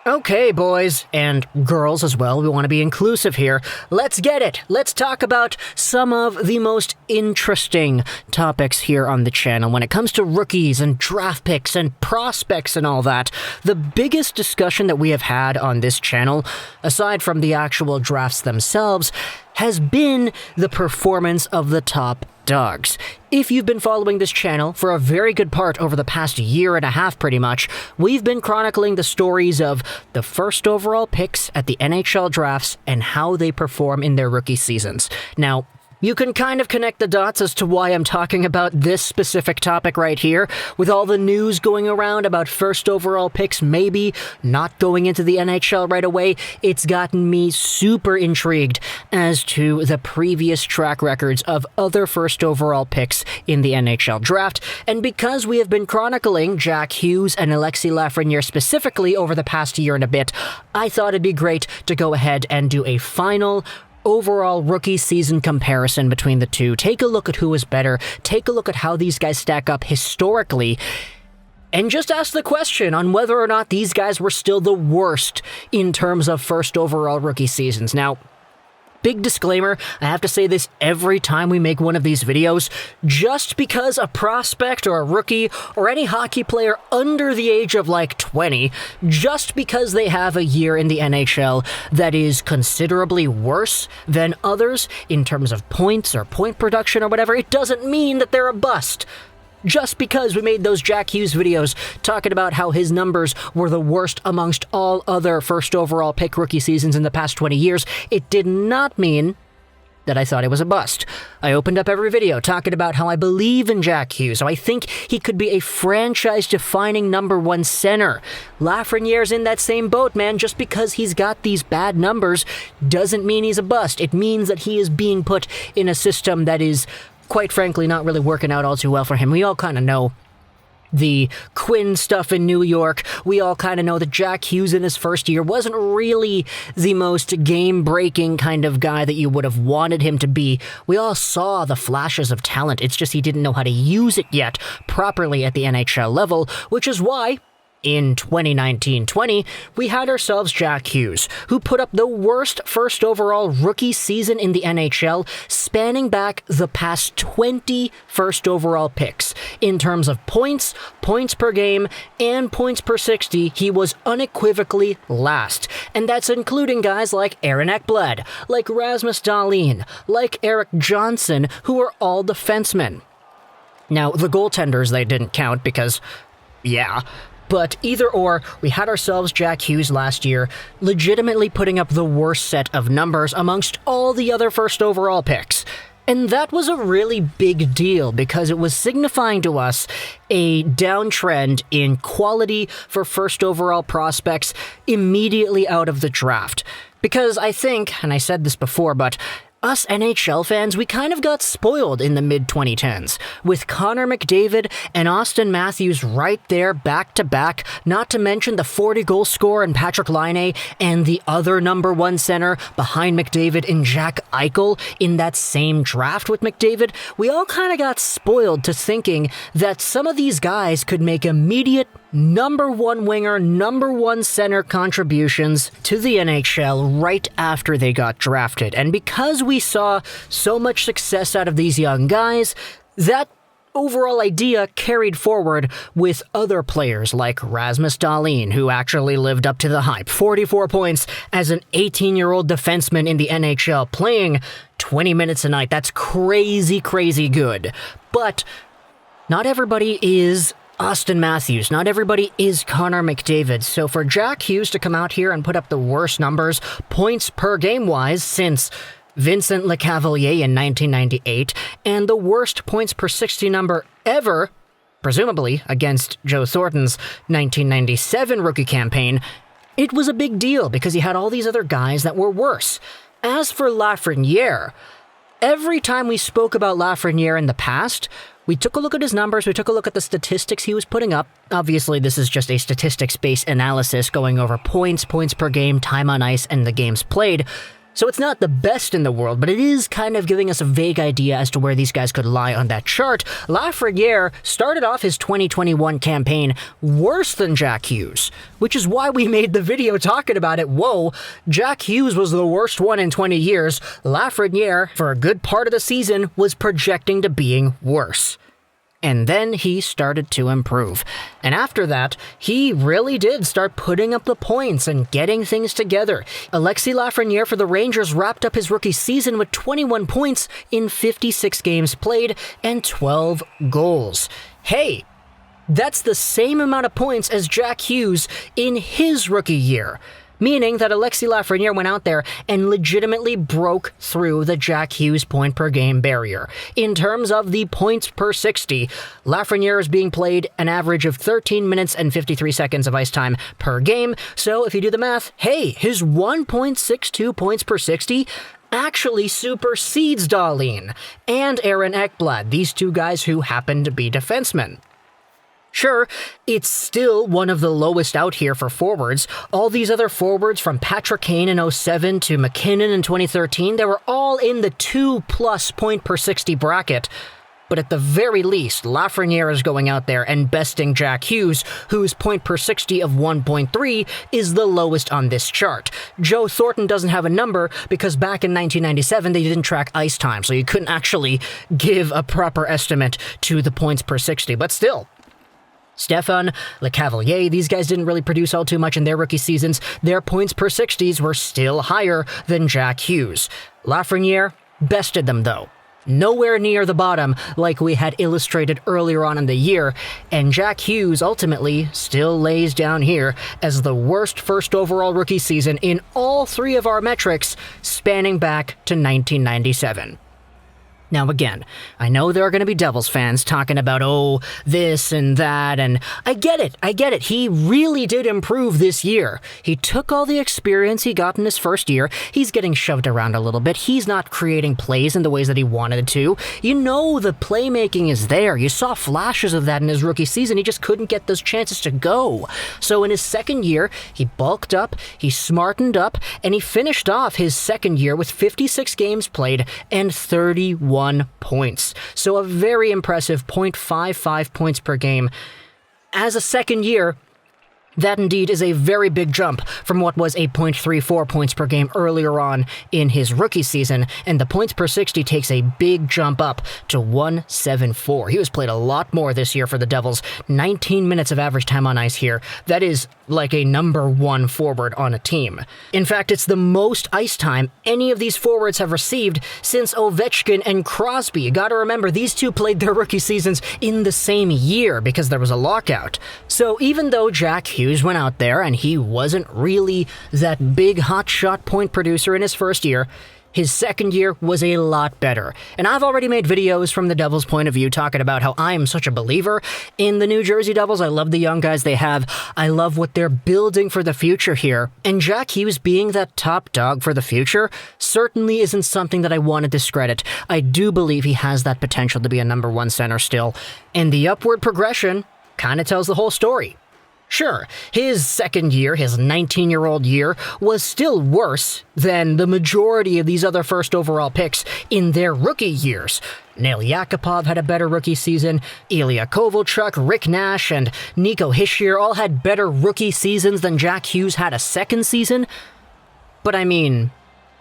Okay, boys, and girls as well, we want to be inclusive here. Let's get it. Let's talk about some of the most interesting topics here on the channel when it comes to rookies and draft picks and prospects and all that. The biggest discussion that we have had on this channel, aside from the actual drafts themselves, has been the performance of the top dogs. If you've been following this channel for a very good part over the past year and a half pretty much, we've been chronicling the stories of the first overall picks at the NHL drafts and how they perform in their rookie seasons. Now, you can kind of connect the dots as to why I'm talking about this specific topic right here, with all the news going around about first overall picks maybe not going into the NHL right away. It's gotten me super intrigued as to the previous track records of other first overall picks in the NHL draft, and because we have been chronicling Jack Hughes and Alexis Lafreniere specifically over the past year and a bit, I thought it'd be great to go ahead and do a final overall rookie season comparison between the two. Take a look at who is better, take a look at how these guys stack up historically, and just ask the question on whether or not these guys were still the worst in terms of first overall rookie seasons. Now, big disclaimer, I have to say this every time we make one of these videos, just because a prospect or a rookie or any hockey player under the age of like 20, just because they have a year in the NHL that is considerably worse than others in terms of points or point production or whatever, it doesn't mean that they're a bust. Just because we made those Jack Hughes videos talking about how his numbers were the worst amongst all other first overall pick rookie seasons in the past 20 years, it did not mean that I thought it was a bust. I opened up every video talking about how I believe in Jack Hughes, how I think he could be a franchise-defining number one center. Lafreniere's in that same boat, man. Just because he's got these bad numbers doesn't mean he's a bust. It means that he is being put in a system that is, quite frankly, not really working out all too well for him. We all kind of know the Quinn stuff in New York. We all kind of know that Jack Hughes in his first year wasn't really the most game-breaking kind of guy that you would have wanted him to be. We all saw the flashes of talent. It's just he didn't know how to use it yet properly at the NHL level, which is why in 2019-20, we had ourselves Jack Hughes, who put up the worst first overall rookie season in the NHL, spanning back the past 20 first overall picks. In terms of points, points per game, and points per 60, he was unequivocally last. And that's including guys like Aaron Ekblad, like Rasmus Dahlin, like Eric Johnson, who are all defensemen. Now, the goaltenders, they didn't count because, yeah. But either or, we had ourselves Jack Hughes last year, legitimately putting up the worst set of numbers amongst all the other first overall picks. And that was a really big deal because it was signifying to us a downtrend in quality for first overall prospects immediately out of the draft. Because I think, and I said this before, but us NHL fans, we kind of got spoiled in the mid-2010s, with Connor McDavid and Austin Matthews right there back-to-back, not to mention the 40-goal scorer in Patrick Laine and the other number one center behind McDavid in Jack Eichel in that same draft with McDavid. We all kind of got spoiled to thinking that some of these guys could make immediate number one winger, number one center contributions to the NHL right after they got drafted. And because we saw so much success out of these young guys, that overall idea carried forward with other players like Rasmus Dahlin, who actually lived up to the hype. 44 points as an 18-year-old defenseman in the NHL, playing 20 minutes a night. That's crazy, crazy good. But not everybody is Austin Matthews. Not everybody is Connor McDavid. So for Jack Hughes to come out here and put up the worst numbers, points per game-wise, since Vincent Lecavalier in 1998, and the worst points per 60 number ever, presumably against Joe Thornton's 1997 rookie campaign, it was a big deal because he had all these other guys that were worse. As for Lafreniere, every time we spoke about Lafreniere in the past, we took a look at his numbers, we took a look at the statistics he was putting up. Obviously, this is just a statistics-based analysis going over points, points per game, time on ice, and the games played. So it's not the best in the world, but it is kind of giving us a vague idea as to where these guys could lie on that chart. Lafreniere started off his 2021 campaign worse than Jack Hughes, which is why we made the video talking about it. Whoa, Jack Hughes was the worst one in 20 years. Lafreniere, for a good part of the season, was projecting to being worse. And then he started to improve. And after that, he really did start putting up the points and getting things together. Alexis Lafreniere for the Rangers wrapped up his rookie season with 21 points in 56 games played and 12 goals. Hey, that's the same amount of points as Jack Hughes in his rookie year. Meaning that Alexis Lafreniere went out there and legitimately broke through the Jack Hughes point-per-game barrier. In terms of the points per 60, Lafreniere is being played an average of 13 minutes and 53 seconds of ice time per game. So if you do the math, hey, his 1.62 points per 60 actually supersedes Dahlin and Aaron Ekblad, these two guys who happen to be defensemen. Sure, it's still one of the lowest out here for forwards. All these other forwards, from Patrick Kane in 07 to McKinnon in 2013, they were all in the 2+ point per 60 bracket. But at the very least, Lafreniere is going out there and besting Jack Hughes, whose point per 60 of 1.3 is the lowest on this chart. Joe Thornton doesn't have a number because back in 1997 they didn't track ice time, so you couldn't actually give a proper estimate to the points per 60, but still. Stefan, Lecavalier, these guys didn't really produce all too much in their rookie seasons. Their points per 60s were still higher than Jack Hughes. Lafreniere bested them, though. Nowhere near the bottom like we had illustrated earlier on in the year, and Jack Hughes ultimately still lays down here as the worst first overall rookie season in all three of our metrics, spanning back to 1997. Now again, I know there are going to be Devils fans talking about, oh, this and that, and I get it. He really did improve this year. He took all the experience he got in his first year. He's getting shoved around a little bit. He's not creating plays in the ways that he wanted to. You know the playmaking is there. You saw flashes of that in his rookie season. He just couldn't get those chances to go. So in his second year, he bulked up, he smartened up, and he finished off his second year with 56 games played and 31 points. So a very impressive 0.55 points per game. As a second year, that indeed is a very big jump from what was a 0.34 points per game earlier on in his rookie season, and the points per 60 takes a big jump up to 174. He was played a lot more this year for the Devils. 19 minutes of average time on ice here. That is like a number one forward on a team. In fact, it's the most ice time any of these forwards have received since Ovechkin and Crosby. You gotta remember, these two played their rookie seasons in the same year because there was a lockout. So even though Jack Hughes went out there and he wasn't really that big hotshot point producer in his first year, his second year was a lot better. And I've already made videos from the Devils' point of view talking about how I am such a believer in the New Jersey Devils. I love the young guys they have. I love what they're building for the future here. And Jack Hughes being that top dog for the future certainly isn't something that I want to discredit. I do believe he has that potential to be a number one center still. And the upward progression kind of tells the whole story. Sure, his second year, his 19-year-old year, was still worse than the majority of these other first overall picks in their rookie years. Nail Yakupov had a better rookie season, Ilya Kovalchuk, Rick Nash, and Nico Hischier all had better rookie seasons than Jack Hughes had a second season. But I mean,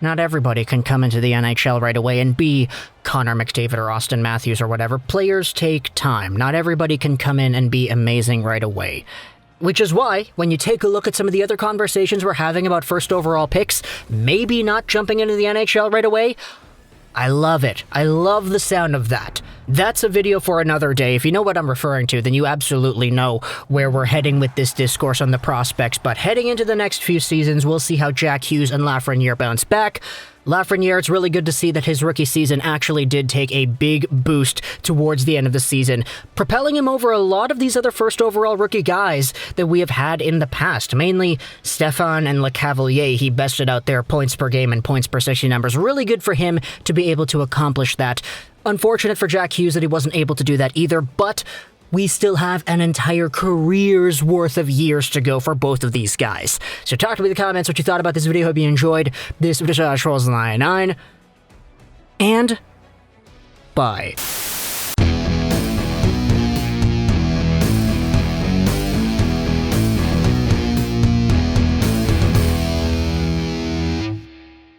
not everybody can come into the NHL right away and be Connor McDavid or Austin Matthews or whatever. Players take time. Not everybody can come in and be amazing right away. Which is why, when you take a look at some of the other conversations we're having about first overall picks, maybe not jumping into the NHL right away, I love it. I love the sound of that. That's a video for another day. If you know what I'm referring to, then you absolutely know where we're heading with this discourse on the prospects. But heading into the next few seasons, we'll see how Jack Hughes and Lafreniere bounce back. Lafreniere, it's really good to see that his rookie season actually did take a big boost towards the end of the season, propelling him over a lot of these other first overall rookie guys that we have had in the past, mainly Stefan and Lecavalier. He bested out their points per game and points per 60 numbers. Really good for him to be able to accomplish that. Unfortunate for Jack Hughes that he wasn't able to do that either, but we still have an entire career's worth of years to go for both of these guys. So talk to me in the comments what you thought about this video. Hope you enjoyed this edition of Trolls 99. And bye.